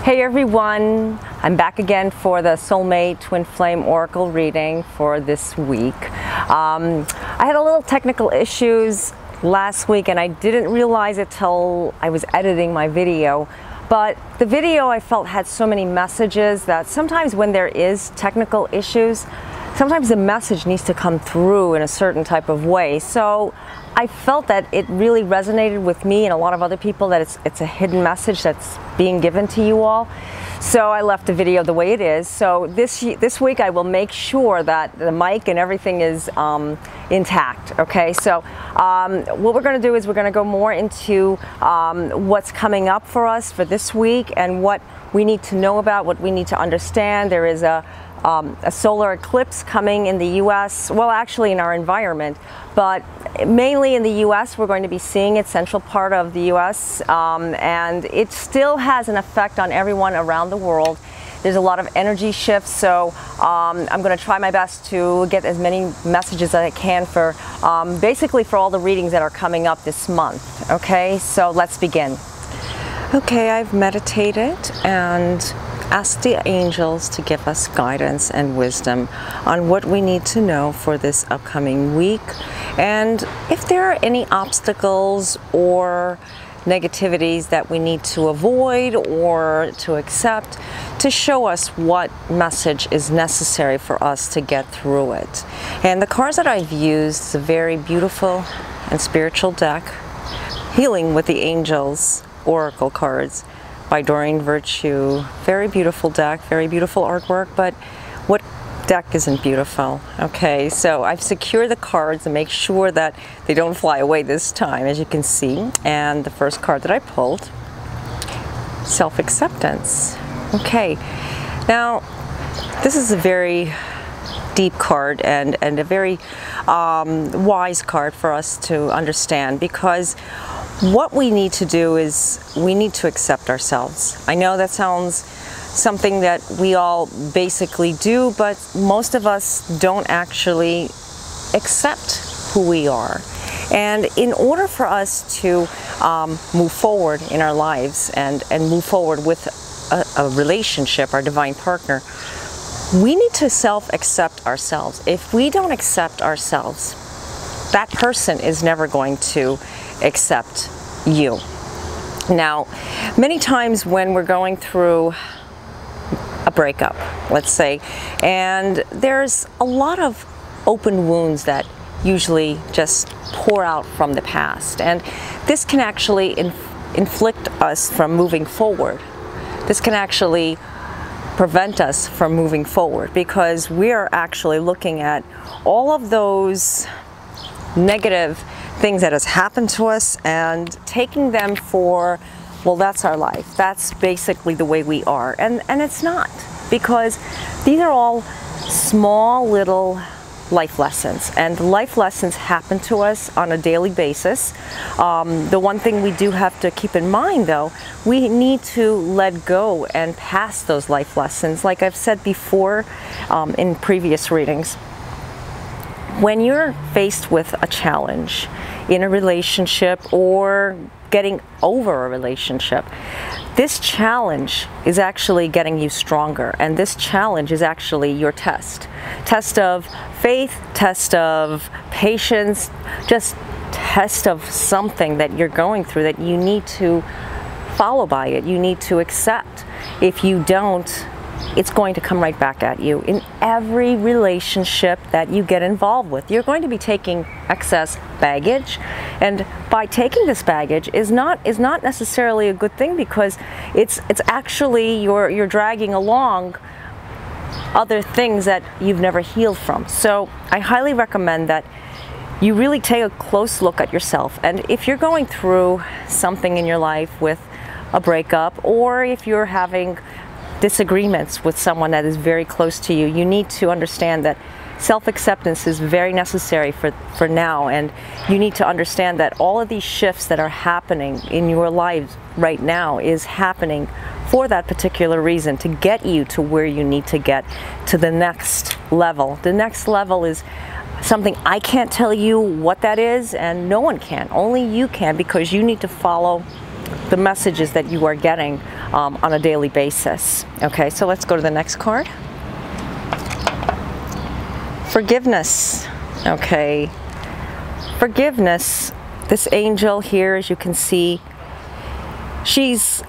Hey everyone, I'm back again for the Soulmate Twin Flame Oracle reading for this week. I had a little technical issues last week and I didn't realize it till I was editing my video. But the video I felt had so many messages that sometimes when there is technical issues, sometimes the message needs to come through in a certain type of way. So I felt that it really resonated with me and a lot of other people, that it's a hidden message that's being given to you all. So I left the video the way it is. So this week I will make sure that the mic and everything is intact. Okay, so what we're going to do is we're going to go more into what's coming up for us for this week and what we need to know about, what we need to understand. There is a solar eclipse coming in the US, well actually in our environment, but mainly in the US we're going to be seeing it, central part of the US, and it still has an effect on everyone around the world. There's a lot of energy shifts, so I'm going to try my best to get as many messages as I can for basically for all the readings that are coming up this month. Okay, so let's begin. Okay, I've meditated and ask the angels to give us guidance and wisdom on what we need to know for this upcoming week, and if there are any obstacles or negativities that we need to avoid or to accept, to show us what message is necessary for us to get through it. And the cards that I've used is a very beautiful and spiritual deck, Healing with the Angels Oracle cards by Doreen Virtue. Very beautiful deck, very beautiful artwork, but what deck isn't beautiful? Okay, so I've secured the cards to make sure that they don't fly away this time, as you can see. And the first card that I pulled, Self-Acceptance. Okay, now this is a very deep card and a very wise card for us to understand, because what we need to do is we need to accept ourselves. I know that sounds something that we all basically do, but most of us don't actually accept who we are. And in order for us to move forward in our lives and move forward with a relationship, our divine partner, we need to self-accept ourselves. If we don't accept ourselves, that person is never going to accept you. Now, many times when we're going through a breakup, let's say, and there's a lot of open wounds that usually just pour out from the past, and this can actually inflict us from moving forward. This can actually prevent us from moving forward, because we are actually looking at all of those negative things that has happened to us and taking them for, well, that's our life, that's basically the way we are, and it's not, because these are all small little life lessons, and life lessons happen to us on a daily basis. The one thing we do have to keep in mind, though, we need to let go and pass those life lessons. Like I've said before in previous readings, when you're faced with a challenge in a relationship or getting over a relationship, this challenge is actually getting you stronger, and this challenge is actually your test. Test of faith, test of patience, just test of something that you're going through that you need to follow by it, you need to accept. If you don't, it's going to come right back at you. In every relationship that you get involved with, you're going to be taking excess baggage, and by taking this baggage is not necessarily a good thing, because it's actually you're dragging along other things that you've never healed from. So I highly recommend that you really take a close look at yourself, and if you're going through something in your life with a breakup, or if you're having disagreements with someone that is very close to you, you need to understand that self-acceptance is very necessary for now, and you need to understand that all of these shifts that are happening in your lives right now is happening for that particular reason, to get you to where you need to get to the next level. The next level is something I can't tell you what that is, and no one can, only you can, because you need to follow the messages that you are getting on a daily basis. Okay, so let's go to the next card. Forgiveness. Okay, forgiveness. This angel here, as you can see, she's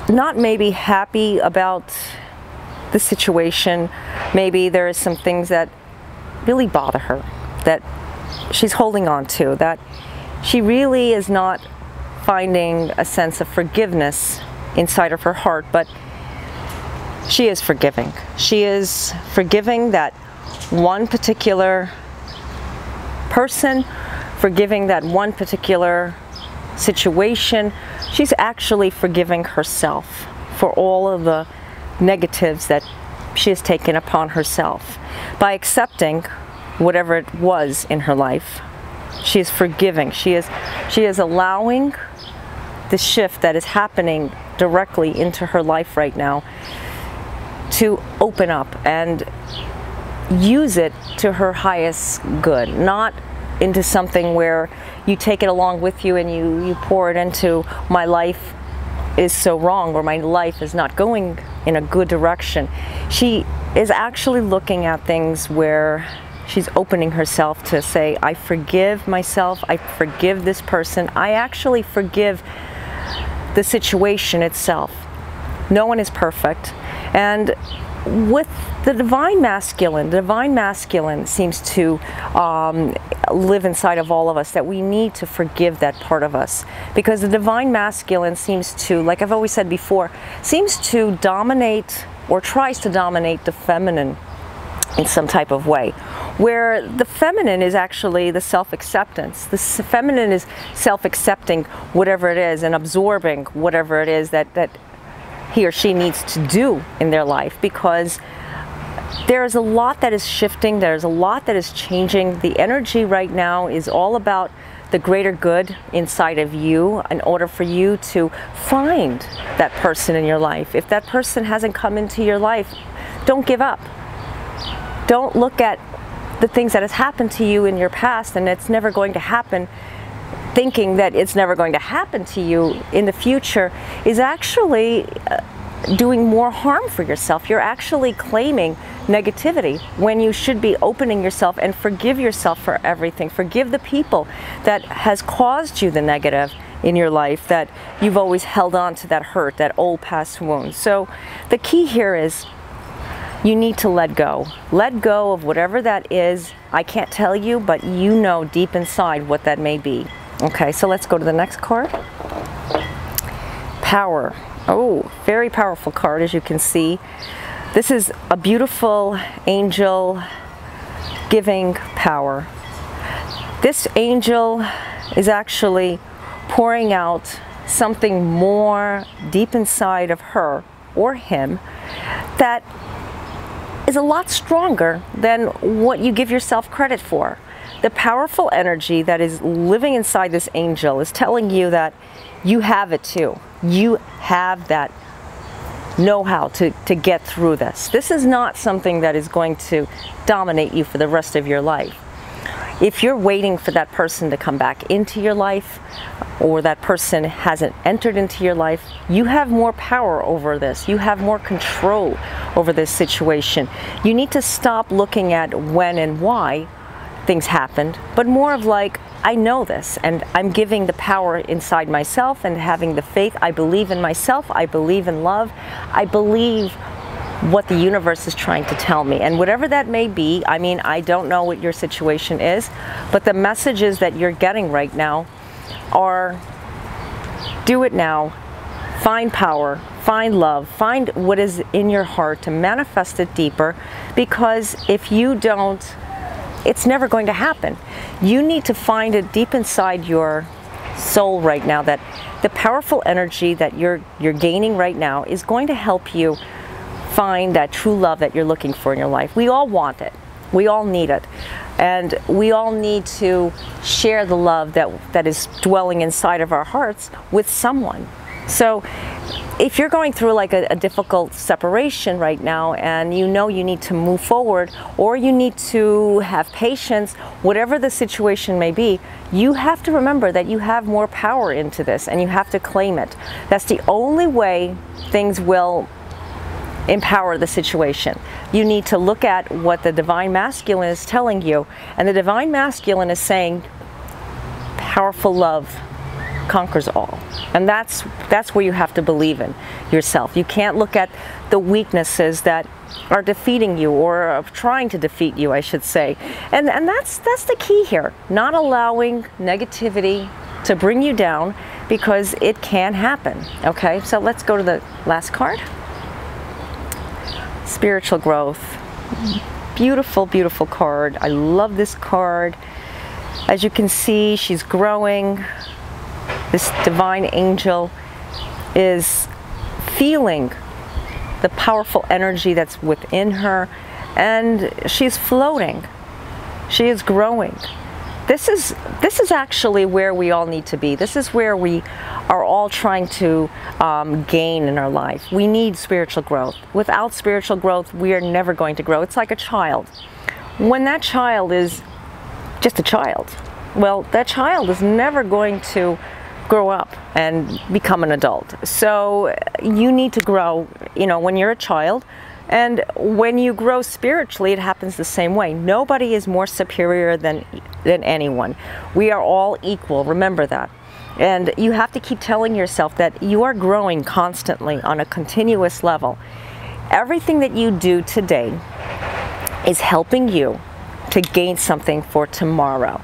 not maybe happy about the situation. Maybe there are some things that really bother her, that she's holding on to, that she really is not finding a sense of forgiveness inside of her heart, but she is forgiving. She is forgiving that one particular person, forgiving that one particular situation. She's actually forgiving herself for all of the negatives that she has taken upon herself. By accepting whatever it was in her life, she is forgiving. She is allowing the shift that is happening directly into her life right now to open up and use it to her highest good, not into something where you take it along with you and you pour it into, my life is so wrong, or my life is not going in a good direction. She is actually looking at things where she's opening herself to say, I forgive myself, I forgive this person, I actually forgive the situation itself. No one is perfect. And with the divine masculine seems to live inside of all of us, that we need to forgive that part of us, because the divine masculine seems to, like I've always said before, seems to dominate or tries to dominate the feminine in some type of way, where the feminine is actually the self-acceptance. The feminine is self-accepting whatever it is and absorbing whatever it is that he or she needs to do in their life, because there's a lot that is shifting, there's a lot that is changing. The energy right now is all about the greater good inside of you, in order for you to find that person in your life. If that person hasn't come into your life, don't give up. Don't look at the things that has happened to you in your past and it's never going to happen, thinking that it's never going to happen to you in the future is actually doing more harm for yourself. You're actually claiming negativity when you should be opening yourself and forgive yourself for everything. Forgive the people that has caused you the negative in your life, that you've always held on to that hurt, that old past wound. So the key here is you need to let go. Let go of whatever that is. I can't tell you, but you know deep inside what that may be. Okay, so let's go to the next card. Power. Oh, very powerful card, as you can see. This is a beautiful angel giving power. This angel is actually pouring out something more deep inside of her or him that is a lot stronger than what you give yourself credit for. The powerful energy that is living inside this angel is telling you that you have it too. You have that know-how to get through this. This is not something that is going to dominate you for the rest of your life. If you're waiting for that person to come back into your life, or that person hasn't entered into your life, you have more power over this. You have more control over this situation. You need to stop looking at when and why things happened, but more of like, I know this, and I'm giving the power inside myself and having the faith. I believe in myself. I believe in love. I believe what the universe is trying to tell me. And whatever that may be, I mean, I don't know what your situation is, but the messages that you're getting right now are, do it now, find power, find love, find what is in your heart to manifest it deeper, because if you don't, it's never going to happen. You need to find it deep inside your soul right now, that the powerful energy that you're gaining right now is going to help you find that true love that you're looking for in your life. We all want it. We all need it. And we all need to share the love that is dwelling inside of our hearts with someone. So if you're going through like a difficult separation right now, and you know you need to move forward, or you need to have patience, whatever the situation may be, you have to remember that you have more power into this, and you have to claim it. That's the only way things will empower the situation. You need to look at what the Divine Masculine is telling you, and the Divine Masculine is saying powerful love conquers all. And that's where you have to believe in yourself. You can't look at the weaknesses that are defeating you, or are trying to defeat you, I should say. And that's the key here. Not allowing negativity to bring you down, because it can happen. Okay, so let's go to the last card. Spiritual growth. Beautiful, beautiful card. I love this card. As you can see, she's growing. This divine angel is feeling the powerful energy that's within her, and she's floating. She is growing. This is actually where we all need to be. This is where we are all trying to gain in our life. We need spiritual growth. Without spiritual growth, we are never going to grow. It's like a child. When that child is just a child, well, that child is never going to grow up and become an adult. So you need to grow, you know, when you're a child. And when you grow spiritually, it happens the same way. Nobody is more superior than anyone. We are all equal. Remember that. And you have to keep telling yourself that you are growing constantly on a continuous level. Everything that you do today is helping you to gain something for tomorrow.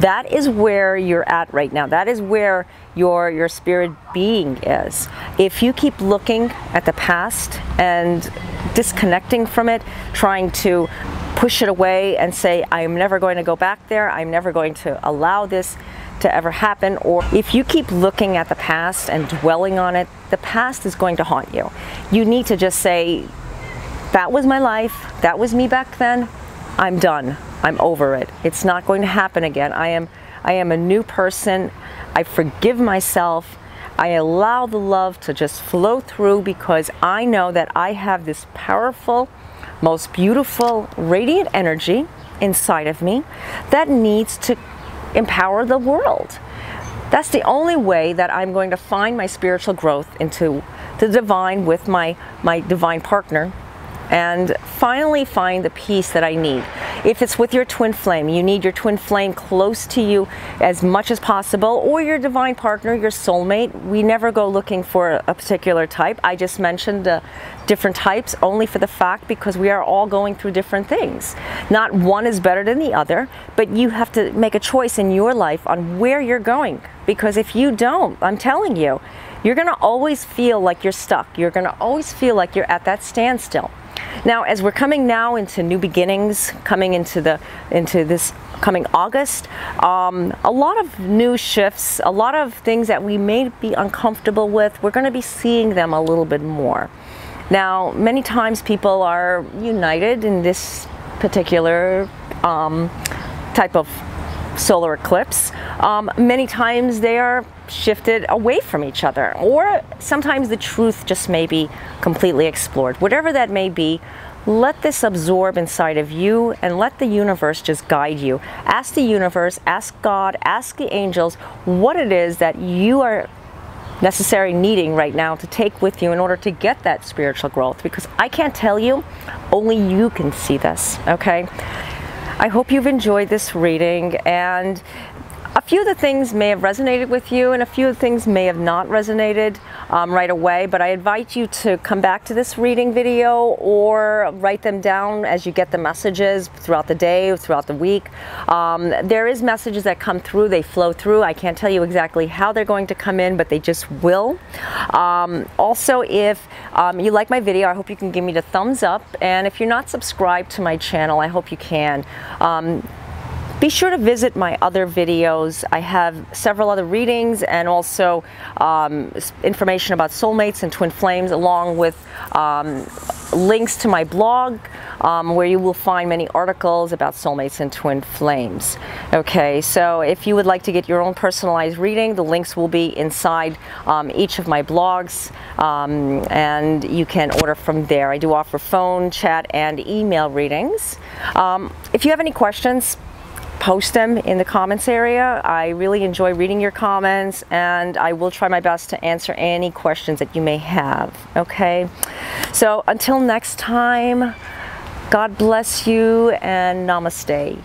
That is where you're at right now. That is where your spirit being is. If you keep looking at the past and disconnecting from it, trying to push it away and say, I'm never going to go back there, I'm never going to allow this to ever happen, or if you keep looking at the past and dwelling on it, the past is going to haunt you. You need to just say, that was my life, that was me back then, I'm done. I'm over it. It's not going to happen again. I am a new person. I forgive myself. I allow the love to just flow through, because I know that I have this powerful, most beautiful, radiant energy inside of me that needs to empower the world. That's the only way that I'm going to find my spiritual growth into the divine with my divine partner, and finally find the peace that I need. If it's with your twin flame, you need your twin flame close to you as much as possible, or your divine partner, your soulmate. We never go looking for a particular type. I just mentioned different types only for the fact because we are all going through different things. Not one is better than the other, but you have to make a choice in your life on where you're going. Because if you don't, I'm telling you, you're gonna always feel like you're stuck. You're gonna always feel like you're at that standstill. Now, as we're coming now into new beginnings, coming into this coming August, a lot of new shifts, a lot of things that we may be uncomfortable with, we're going to be seeing them a little bit more. Now, many times people are united in this particular type of solar eclipse. Many times they are shifted away from each other, or sometimes the truth just may be completely explored. Whatever that may be, let this absorb inside of you and let the universe just guide you. Ask the universe, ask God, ask the angels what it is that you are needing right now to take with you in order to get that spiritual growth, because I can't tell you, only you can see this, okay? I hope you've enjoyed this reading, and a few of the things may have resonated with you and a few of the things may have not resonated right away, but I invite you to come back to this reading video or write them down as you get the messages throughout the day or throughout the week. There is messages that come through, they flow through. I can't tell you exactly how they're going to come in, but they just will. Also, if you like my video, I hope you can give me the thumbs up, and if you're not subscribed to my channel, I hope you can. Be sure to visit my other videos. I have several other readings and also information about soulmates and twin flames, along with links to my blog, where you will find many articles about soulmates and twin flames. Okay, so if you would like to get your own personalized reading, the links will be inside each of my blogs, and you can order from there. I do offer phone, chat, and email readings. If you have any questions, post them in the comments area. I really enjoy reading your comments, and I will try my best to answer any questions that you may have. Okay, so until next time, God bless you and namaste.